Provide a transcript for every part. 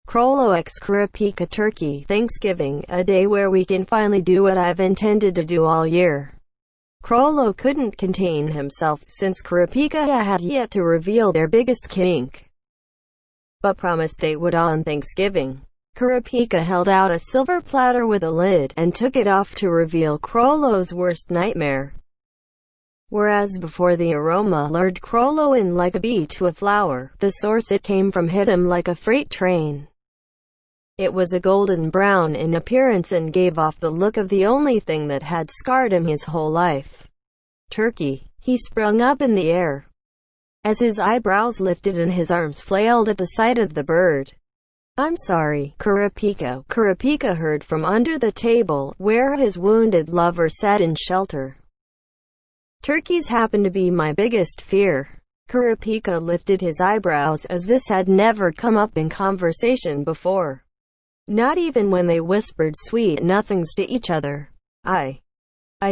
Chrollo x Kurapika Turkey Thanksgiving, a day where we can finally do what I've intended to do all year. Chrollo couldn't contain himself, since Kurapika had yet to reveal their biggest kink, but promised they would on Thanksgiving. Kurapika held out a silver platter with a lid, and took it off to reveal Chrollo's worst nightmare. Whereas before, the aroma lured Chrollo in like a bee to a flower, the source it came from hit him like a freight train. It was a golden brown in appearance and gave off the look of the only thing that had scarred him his whole life. Turkey. He sprung up in the air as his eyebrows lifted and his arms flailed at the sight of the bird. "I'm sorry, Kurapika," Kurapika heard from under the table, where his wounded lover sat in shelter. "Turkeys happen to be my biggest fear." Kurapika lifted his eyebrows, as this had never come up in conversation before. Not even when they whispered sweet nothings to each other. I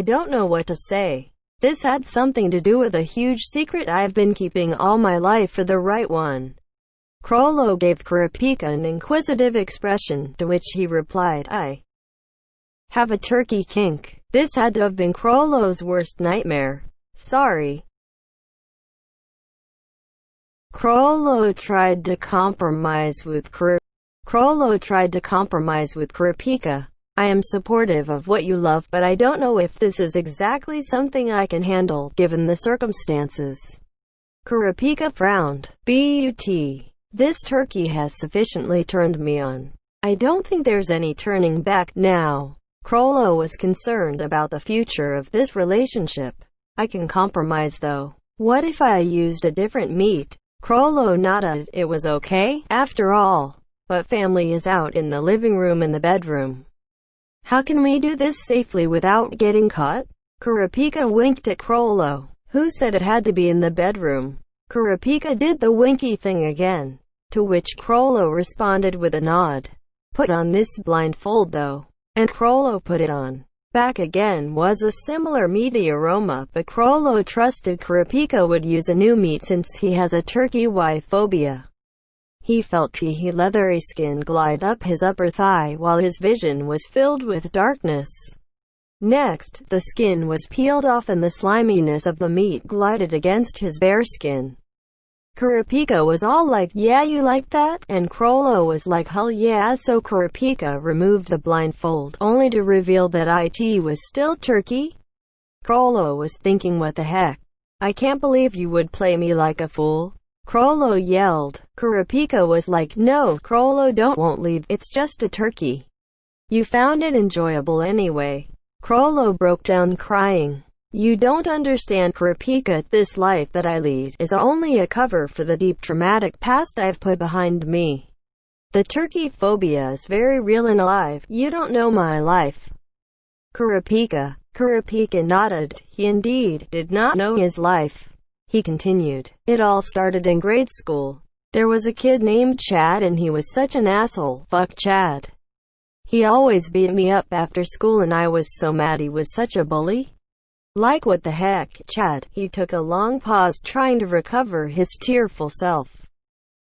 don't know what to say. This had something to do with a huge secret I've been keeping all my life for the right one." Chrollo gave Kurapika an inquisitive expression, to which he replied, "I have a turkey kink." This had to have been Chrollo's worst nightmare. "Sorry." Chrollo tried to compromise with Kurapika. "I am supportive of what you love, but I don't know if this is exactly something I can handle, given the circumstances." Kurapika frowned. "But this turkey has sufficiently turned me on. I don't think there's any turning back now." Chrollo was concerned about the future of this relationship. "I can compromise though. What if I used a different meat?" Chrollo nodded. It was okay, after all. "But family is out in the living room and the bedroom. How can we do this safely without getting caught?" Kurapika winked at Chrollo. "Who said it had to be in the bedroom?" Kurapika did the winky thing again, to which Chrollo responded with a nod. "Put on this blindfold though." And Chrollo put it on. Back again was a similar meaty aroma, but Chrollo trusted Kurapika would use a new meat since he has a turkey phobia. He felt cheeky leathery skin glide up his upper thigh while his vision was filled with darkness. Next, the skin was peeled off and the sliminess of the meat glided against his bare skin. Kurapika was all like, "Yeah, you like that?" And Chrollo was like, "Hell yeah." So Kurapika removed the blindfold, only to reveal that it was still turkey. Chrollo was thinking, what the heck? "I can't believe you would play me like a fool," Chrollo yelled. Kurapika was like, "No, Chrollo, won't leave, it's just a turkey. You found it enjoyable anyway." Chrollo broke down crying. "You don't understand, Kurapika. This life that I lead is only a cover for the deep traumatic past I've put behind me. The turkey phobia is very real and alive. You don't know my life." Kurapika nodded. He indeed did not know his life. He continued, "It all started in grade school. There was a kid named Chad and he was such an asshole. Fuck Chad. He always beat me up after school and I was so mad. He was such a bully. Like, what the heck, Chad?" He took a long pause, trying to recover his tearful self.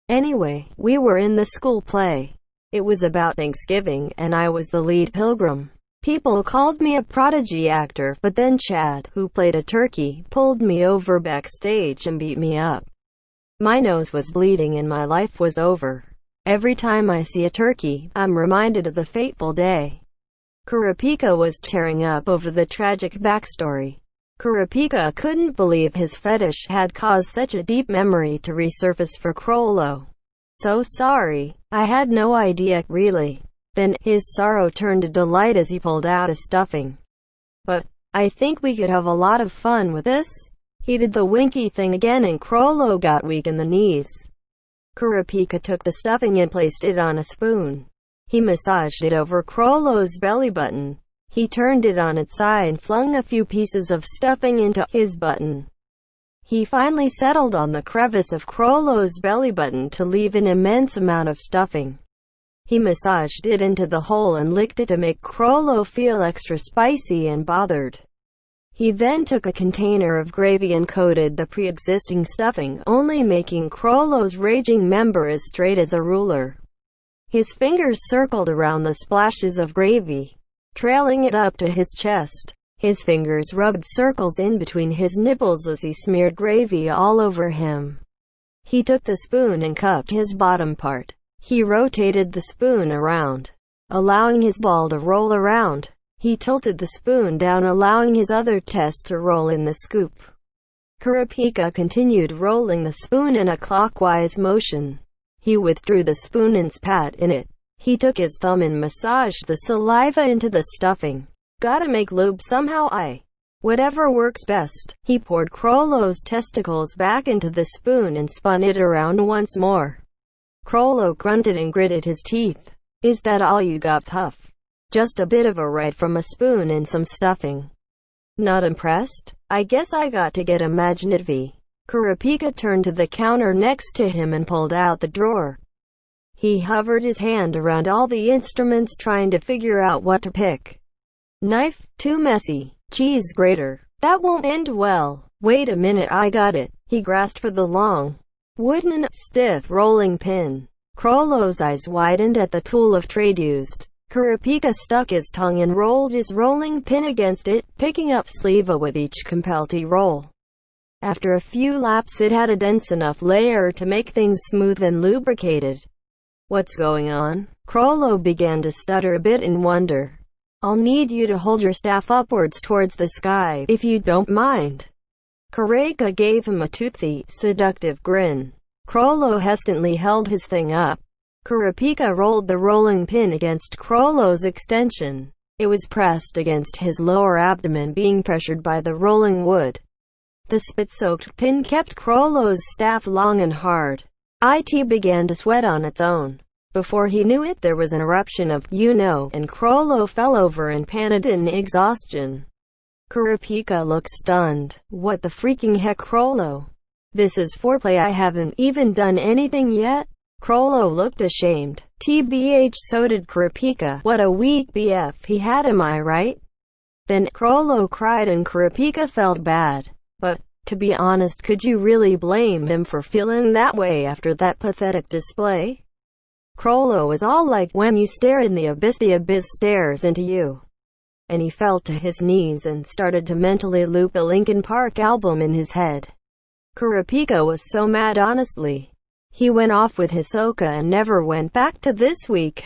"Anyway, we were in the school play. It was about Thanksgiving, and I was the lead pilgrim. People called me a prodigy actor, but then Chad, who played a turkey, pulled me over backstage and beat me up. My nose was bleeding and my life was over. Every time I see a turkey, I'm reminded of the fateful day." Kurapika was tearing up over the tragic backstory. Kurapika couldn't believe his fetish had caused such a deep memory to resurface for Chrollo. "So sorry. I had no idea, really." Then, his sorrow turned to delight as he pulled out a stuffing. "But I think we could have a lot of fun with this." He did the winky thing again and Chrollo got weak in the knees. Kurapika took the stuffing and placed it on a spoon. He massaged it over Chrollo's belly button. He turned it on its side and flung a few pieces of stuffing into his button. He finally settled on the crevice of Chrollo's belly button to leave an immense amount of stuffing. He massaged it into the hole and licked it to make Chrollo feel extra spicy and bothered. He then took a container of gravy and coated the pre-existing stuffing, only making Chrollo's raging member as straight as a ruler. His fingers circled around the splashes of gravy, trailing it up to his chest. His fingers rubbed circles in between his nipples as he smeared gravy all over him. He took the spoon and cupped his bottom part. He rotated the spoon around, allowing his ball to roll around. He tilted the spoon down, allowing his other test to roll in the scoop. Kurapika continued rolling the spoon in a clockwise motion. He withdrew the spoon and spat in it. He took his thumb and massaged the saliva into the stuffing. Gotta make lube somehow. Whatever works best. He poured Chrollo's testicles back into the spoon and spun it around once more. Chrollo grunted and gritted his teeth. Is that all you got, puff? Just a bit of a ride from a spoon and some stuffing. Not impressed? I guess I got to get imaginative. Kurapika turned to the counter next to him and pulled out the drawer. He hovered his hand around all the instruments, trying to figure out what to pick. Knife? Too messy. Cheese grater? That won't end well. Wait a minute, I got it. He grasped for the long, wooden, stiff rolling pin. Chrollo's eyes widened at the tool of trade used. Kurapika stuck his tongue and rolled his rolling pin against it, picking up saliva with each compulty roll. After a few laps, it had a dense enough layer to make things smooth and lubricated. What's going on? Chrollo began to stutter a bit in wonder. I'll need you to hold your staff upwards towards the sky, if you don't mind. Kurapika gave him a toothy, seductive grin. Chrollo hesitantly held his thing up. Kurapika rolled the rolling pin against Chrollo's extension. It was pressed against his lower abdomen, being pressured by the rolling wood. The spit-soaked pin kept Chrollo's staff long and hard. It began to sweat on its own. Before he knew it, there was an eruption of, and Chrollo fell over and panted in exhaustion. Kurapika looked stunned. What the freaking heck, Chrollo? This is foreplay. I haven't even done anything yet. Chrollo looked ashamed. TBH, so did Kurapika. What a weak BF he had, am I right? Then Chrollo cried and Kurapika felt bad. But, to be honest, could you really blame him for feeling that way after that pathetic display? Chrollo is all like when you stare in the abyss stares into you. And he fell to his knees and started to mentally loop a Linkin Park album in his head. Kurapika was so mad, honestly. He went off with Hisoka and never went back to this week.